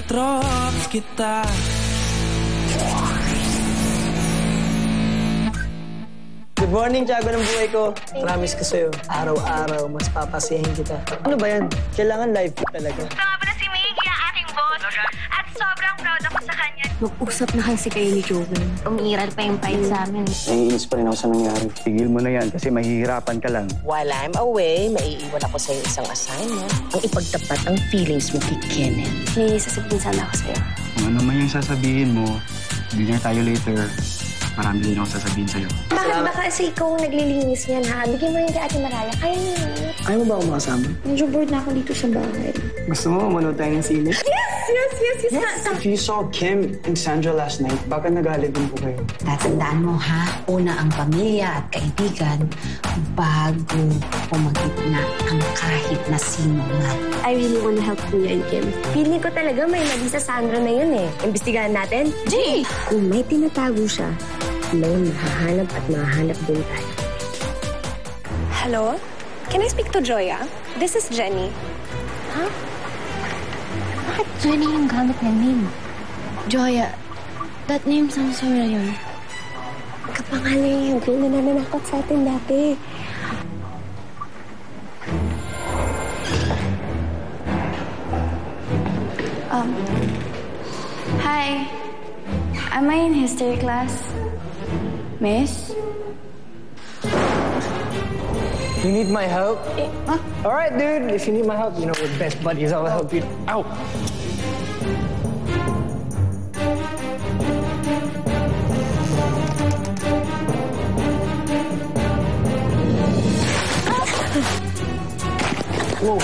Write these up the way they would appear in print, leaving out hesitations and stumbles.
Drops kita. Good morning, Tiago ng buhay ko. Promise ko sa'yo, araw-araw, mas papasayahin kita. Ano ba yan? Kailangan live fit talaga. Ito nga pala si Miggy, ang aking boss. At sobrang proud ako sa kanya. Mag-usap na kasi kayo ni Joven. Umiiral pa yung fight sa amin. Naiinis pa rin ako sa nangyari. Tigil mo na yan kasi mahihirapan ka lang. While I'm away, maiiwan ako sa'yo isang assignment. Ang ipagtapat ang feelings mo kay Kenneth. May sasabihin sana ako sa'yo. Kung ano man yung sasabihin mo, dinner tayo later. Marami din ako sasabihin sa'yo. Bakit ba kasi ikaw naglilinis niyan, ha? Bigyan mo rin kay Ate Mariah. Kaya niyo yun. Ayaw mo ba ako makasama? Medyo bored na ako dito sa bahay. Gusto mo manood tayo ng sine? Yes. If you saw Kim and Sandra last night, baka nagalit din po kayo. Tatandaan mo, ha? Una ang pamilya at kaibigan bago pumagitna ang kahit na sino man. I really wanna help Kuya and Kim. Feeling ko talaga may mali sa Sandra na yun, eh. Imbestigahan natin? G! Kung may tinatago siya, may mahahanap at mahahanap din tayo. Hello? Can I speak to Joya? This is Jenny. Ha? Bakit Jenny yung gamit ng name? Joya, that name sounds familiar. Kapangalan yung girl na nananakot sa atin dati. Hi. Am I in history class? Miss? You need my help? Huh? All right, dude. If you need my help, you know, we're best buddies. I'll help you. Ow! Whoa.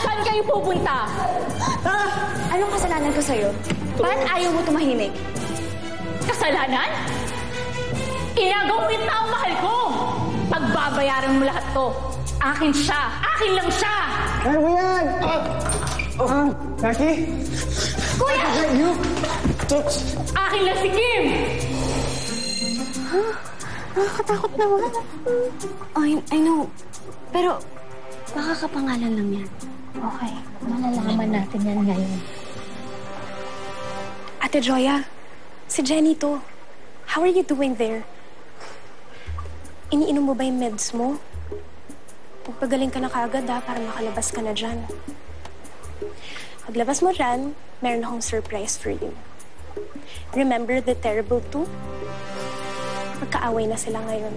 Saan kayo pupunta? Anong kasalanan ko sa'yo? Ba't ayaw mo tumahimik? Kasalanan? Inagawin na ang mahal ko! Pagbabayaran mo lahat to. Akin siya! Akin lang siya! Ano ba yan? Jackie? Kuya! You? Akin lang si Kim! Nakakatakot naman. Oh, I know. Pero, baka kapangalan lang yan. Okay, malalaman natin yan ngayon. Ate Joya, si Jenny to. How are you doing there? Iniinom mo ba yung meds mo? Pagpagaling ka na kaagad, para makalabas ka na dyan. Paglabas mo dyan, meron akong surprise for you. Remember the Terrible 2? Magkaaway na sila ngayon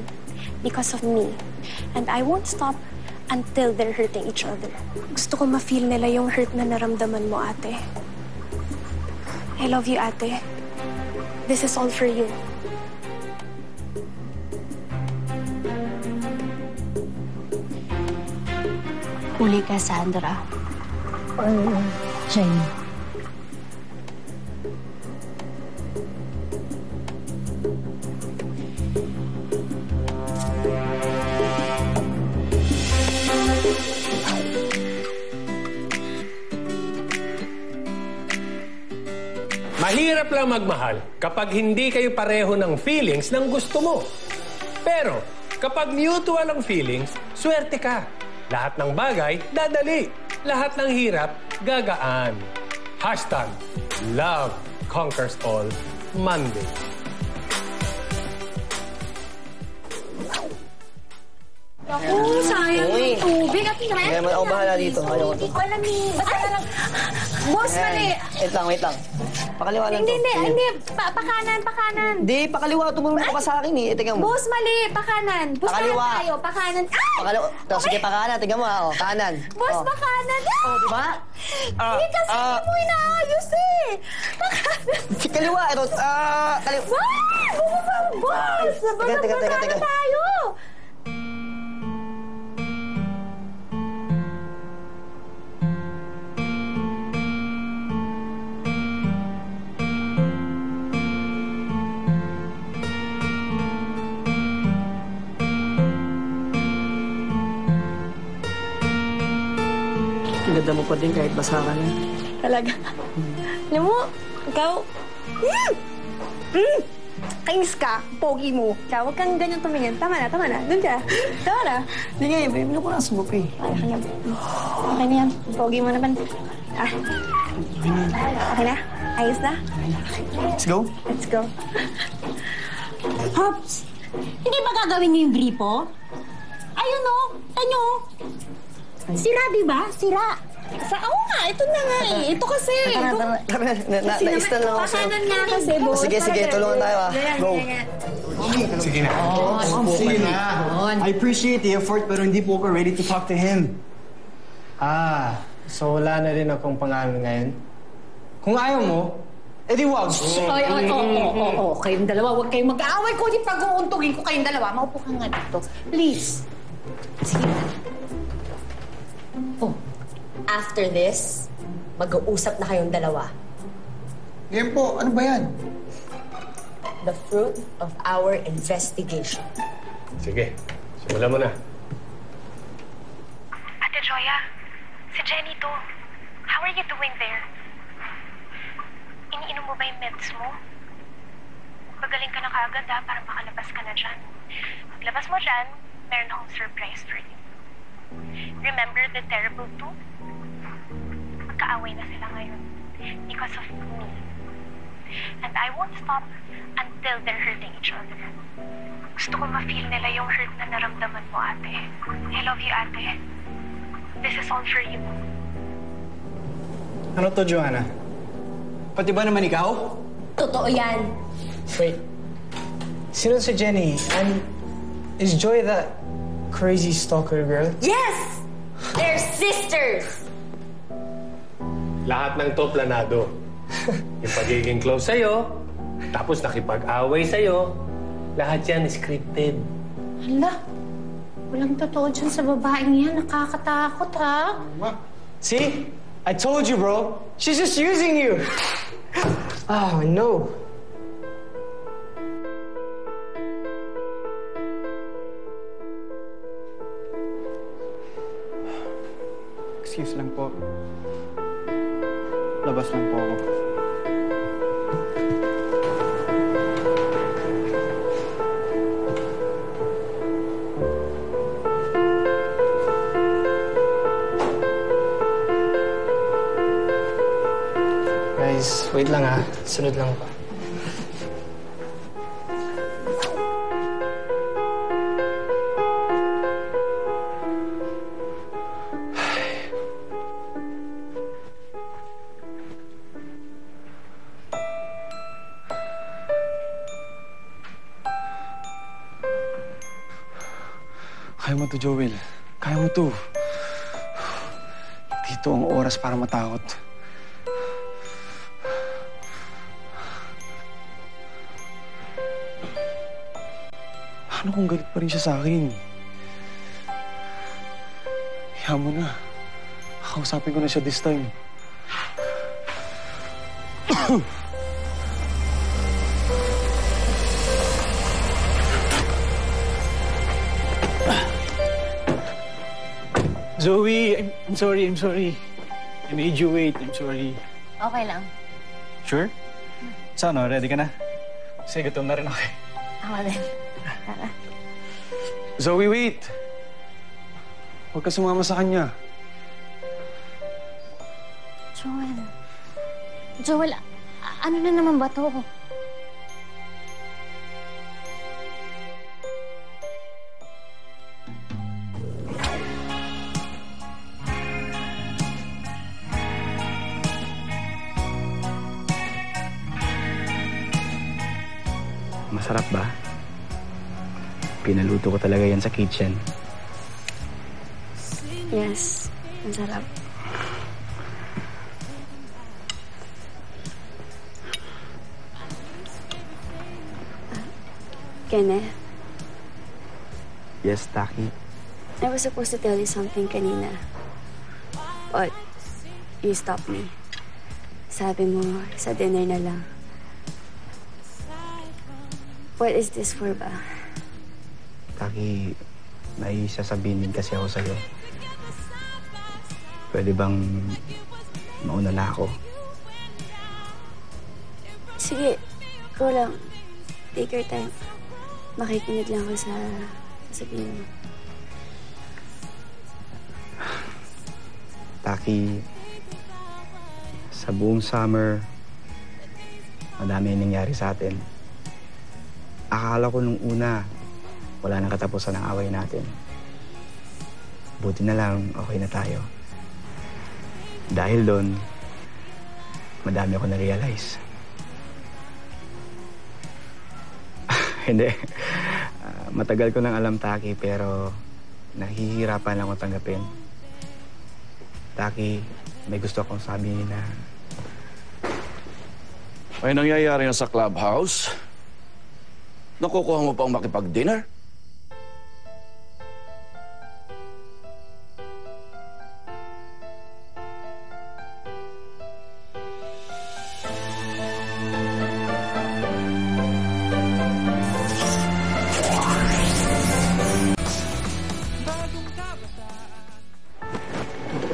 because of me. And I won't stop until they're hurting each other. Gusto ko ma-feel nila yung hurt na naramdaman mo, ate. I love you, ate. This is all for you. Uli ka, Sandra. Jane. Mahirap lang magmahal kapag hindi kayo pareho ng feelings ng gusto mo. Pero kapag mutual ang feelings, swerte ka. Lahat ng bagay, dadali. Lahat ng hirap, gagaan. #Love Conquers All Monday. Naku, sayang yung tubig. At Kaya mo ako bahala dito. Ayaw ko to. Alam ni... Basta na lang... Boss, mali. Wait lang. Pakaliwa lang to. Hindi. Pakanan. Hindi, pakaliwa. Tumulong ka pa sa akin eh. Tingnan mo. Boss, mali. Pakanan. Boss, Pakaliwa. tayo. Pakanan. Ay! Pakaliwa. Sige, pakanan. Tingnan mo. Kanan. Boss, pakanan. Diba? Hindi kasi hindi mo inaayos eh. Pakanan. Kaliwa. Ito. Kaliwa. Ay! Bumaba, boss. Teka. Tayo. Ang ganda mo pa din kahit basa ka na. Talaga. Alam mo, ikaw... Kainis ka, pogi mo. Kaya huwag kang ganyan tumingin. Tama na. Doon ka. Tama na. Hindi nga, babe. Ano ko na sa buko eh. Okay na yan. Pogi mo naman. Okay na? Ayos na? Let's go. Let's go. Hops! Hindi ba gagawin niyo yung gripo? Ayun o! Tanyo! Sira, di ba? Sira! Oo nga, ito na nga eh. Ito kasi. Tama. Na-install lang ako sa'yo. Pakanan nga kasi, boss. Sige. Tulungan tayo Go. Sige na. Sige na. I appreciate the effort pero hindi po ako ready to talk to him. So wala na rin akong pangalan ngayon? Kung ayaw mo, edi wag. Oo. Kayong dalawa, huwag kayong mag-aaway ko. Di pag-uuntugin ko kayong dalawa. Maupo ka nga dito. Please. Sige na. After this, mag-uusap na kayong dalawa. Ngayon po, ano ba yan? The fruit of our investigation. Sige, simulan mo na. Ate Joya, si Jenny to. How are you doing there? Iniinom mo ba yung meds mo? Pagaling ka na kaagad para makalabas ka na dyan. Paglabas mo dyan, meron akong surprise for you. Remember the terrible two? Magkaaway na sila ngayon because of me. And I won't stop until they're hurting each other. Gusto ko ma-feel nila yung hurt na naramdaman mo, ate. I love you, ate. This is all for you. Ano to, Joanna? Pati ba naman ikaw? Totoo yan. Wait. Sino si Jenny? And is Joy that crazy stalker girl? Yes! They're sisters! Lahat ng to planado. Yung pagiging close sa'yo, tapos nakipag-away sa'yo, lahat yan scripted. Hala, walang totoo dyan sa babaeng yan. Nakakatakot, ha? See? I told you, bro. She's just using you. Oh, no. Excuse lang po. Labas lang po ako. Guys, wait lang ha. Sunod lang pa. Kaya mo to, Joel. Kaya mo to. Dito ang oras para matakot. Ano kung galit pa rin siya sa akin? Hiya mo na. Kausapin ko na siya this time. Zoe, I'm sorry. I made you wait. I'm sorry. Okay lang. Sure? So ano, ready ka na? Kasi gutom na rin ako. Ako din. Zoe, wait! Huwag ka sumama sa kanya. Joel, ano na naman ba to? Masarap ba? Pinaluto ko talaga yan sa kitchen. Yes, masarap. Kenneth, Yes, Taki. I was supposed to tell you something kanina. But you stopped me. Sabi mo, sa dinner na lang. What is this for ba? Taki, may sasabihin din kasi ako sa'yo. Pwede bang mauna na ako? Sige, go lang. Take your time. Makikinig lang ako sa sasabihin mo. Taki, sa buong summer, madami yung nangyari sa atin. Akala ko nung una, wala nang katapusan ang away natin. Buti na lang, okay na tayo. Dahil doon, madami ako na-realize. Hindi. Matagal ko nang alam, Taki, pero nahihirapan lang ako tanggapin. Taki, may gusto akong sabihin na... May nangyayari na sa clubhouse? Nakukuha mo pang makipag-dinner?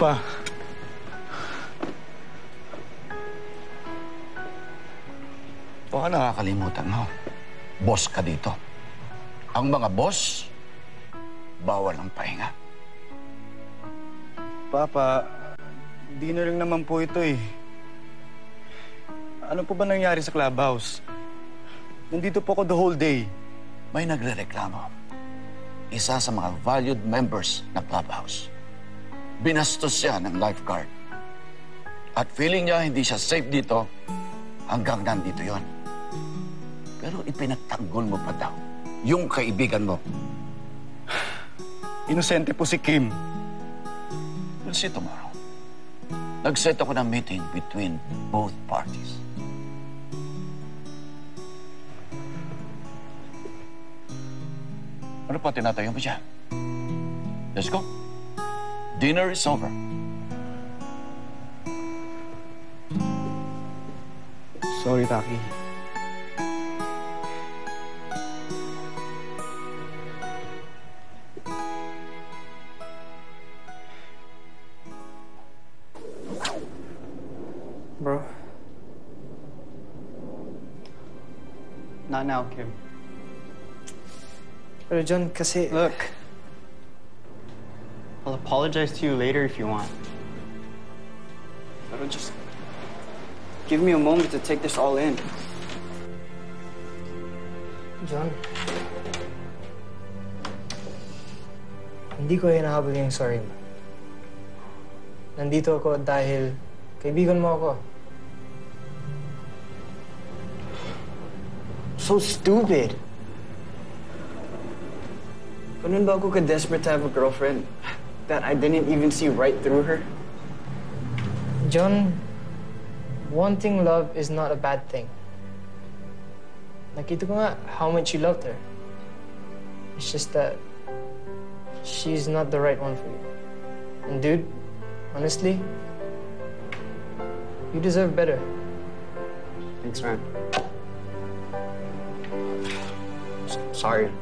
Pa. Baka nakakalimutan mo. Boss ka dito. Ang mga boss, bawal ang pahinga. Papa, dinner lang naman po ito eh. Ano po ba nangyari sa clubhouse? Nandito po ako the whole day. May nagrereklamo. Isa sa mga valued members ng clubhouse. Binastos siya ng lifeguard. At feeling niya hindi siya safe dito hanggang nandito yon. Pero ipinagtanggol mo pa daw yung kaibigan mo. Inosente po si Kim. We'll see tomorrow. Nag-set ako ng meeting between both parties. Ano pa tinatayo mo siya? Let's go. Dinner is over. Sorry, Taki. Bro. Not now, Kim. Pero John, kasi... Look. I'll apologize to you later if you want. Pero just... give me a moment to take this all in. John. Hindi ko hinahabol yung sorry mo. Nandito ako dahil kaibigan mo ako. So stupid. Ganun ba ako ka-desperate to have a girlfriend that I didn't even see right through her? John, wanting love is not a bad thing. Nakita ko nga how much you loved her. It's just that she's not the right one for you. And dude, honestly, you deserve better. Thanks, man. Sorry.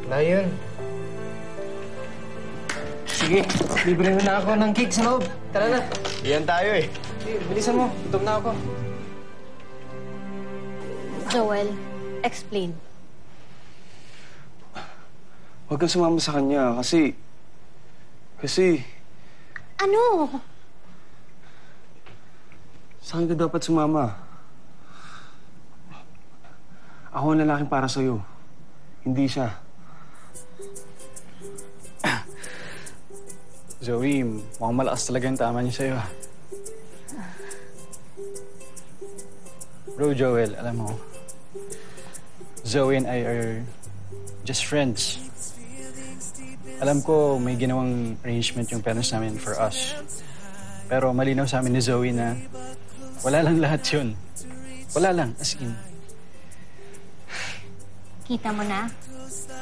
Wala yun. Sige, libre mo na ako ng cake sa loob. Tara na. Iyan tayo eh. Sige, bilisan mo. Gutom na ako. Joel, explain. Huwag kang sumama sa kanya kasi... Ano? Sa akin ka dapat sumama. Ako ang lalaking para sa'yo. Hindi siya. Zoe, mukhang malakas talaga yung tama niya sa'yo. Bro, Joel, alam mo, Zoe and I are just friends. Alam ko may ginawang arrangement yung parents namin for us. Pero malinaw sa amin ni Zoe na wala lang lahat yun. Wala lang, as in. Kita mo na,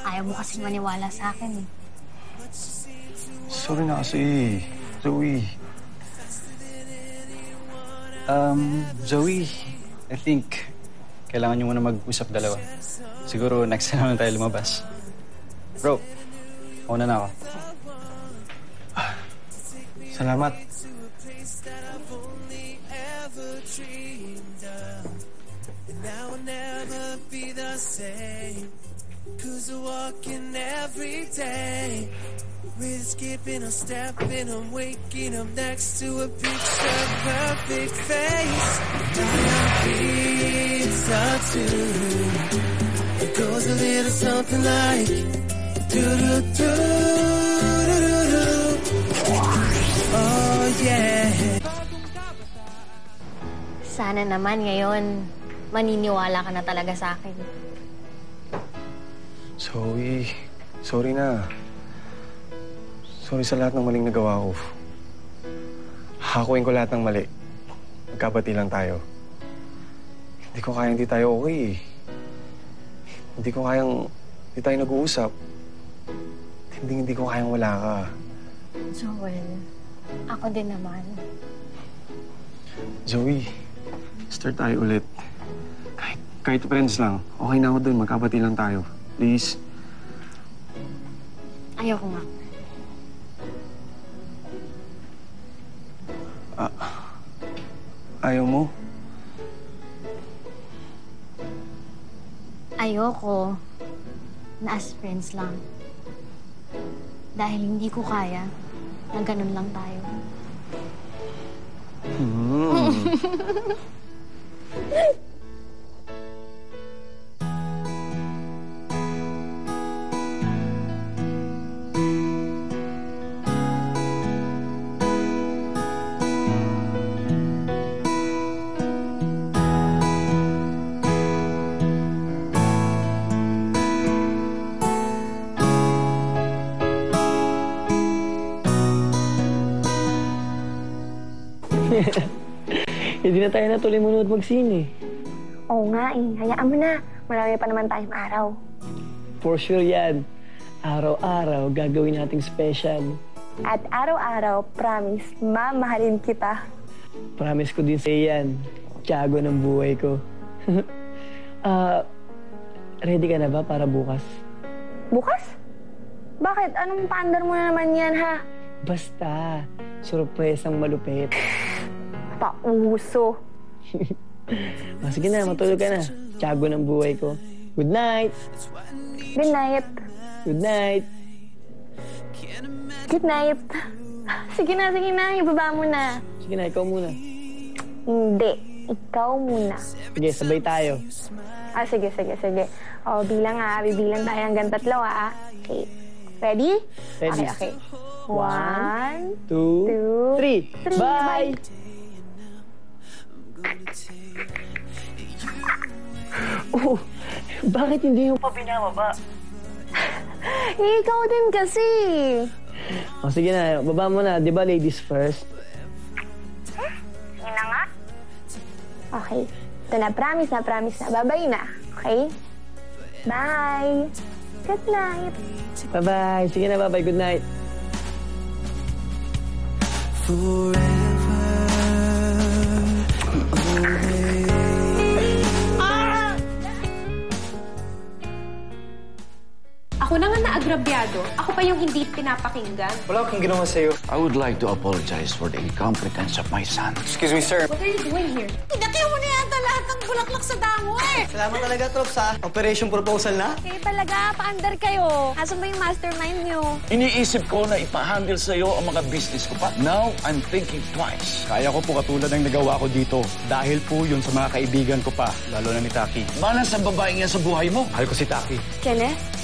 ayaw mo kasing maniwala sa akin eh. Sorry na kasi, Zoe. Zoe, I think kailangan nyo muna mag-usap dalawa. Siguro next time naman tayo lumabas. Bro, una na ako. Salamat. Now I'll never be the same. 'Cause I'm walking every day. With skipping or stepping, I'm waking up next to a picture perfect face. Pizza too. It goes a little something like do-do-do-do-do-do. Oh yeah. Sana naman ngayon, maniniwala ka na talaga sa akin. Zoe, sorry na. Sorry sa lahat ng maling nagawa ko. Hakuin ko lahat ng mali. Magkabati lang tayo. Hindi ko kaya hindi tayo okay eh. Hindi ko kayang hindi tayo nag-uusap. Hindi ko kayang wala ka. Joel, ako din naman. Zoe, start tayo ulit. Kahit friends lang. Okay na ako dun. Magkabati lang tayo. Please. Ayoko nga. Ayaw mo? Ayoko na as friends lang. Dahil hindi ko kaya na ganun lang tayo. Hindi na tayo natuloy manood mag-sine. Oo nga eh. Hayaan mo na. Marami pa naman tayong araw. For sure yan. Araw-araw gagawin nating special. At araw-araw, promise, mamahalin kita. Promise ko din sa'yo yan. Tiyago ng buhay ko. Ready ka na ba para bukas? Bukas? Bakit? Anong paandar mo na naman yan, ha? Basta, surpresang malupit. Pauso. Sige na, matulog ka na. Tiyago ng buhay ko. Good night! Good night. Good night! Good night. Sige na. Ibaba mo na. Sige na, ikaw muna. Hindi. Ikaw muna. Sige, sabay tayo. Sige. O, bilang bibilang tayo hanggang 3, Okay. Ready? Ready. Okay. 1, 2, 3. Bye! Oh, bakit hindi yung pabinababa? Ikaw din kasi. O sige na, baba mo na. Di ba ladies first? Yun na nga. Okay. Ito na, promise na. Babay na. Okay? Bye. Good night. Bye-bye. Sige na, bye-bye. Good night. Ako na nga naagrabyado. Ako pa yung hindi pinapakinggan. Wala akong ginawa sa'yo. I would like to apologize for the incompetence of my son. Excuse me, sir. What are you doing here? Pinatiyo mo na yata lahat ng bulaklak sa damo eh! Salamat talaga, Trops, ha? Operation proposal na? Kayo talaga, paandar kayo. Asan ba yung mastermind nyo? Iniisip ko na ipahandle sa'yo ang mga business ko pa. Now, I'm thinking twice. Kaya ko po katulad ng nagawa ko dito. Dahil po yun sa mga kaibigan ko pa, lalo na ni Taki. Malas ang babaeng yan sa buhay mo. Mahal ko si Taki. Kenneth?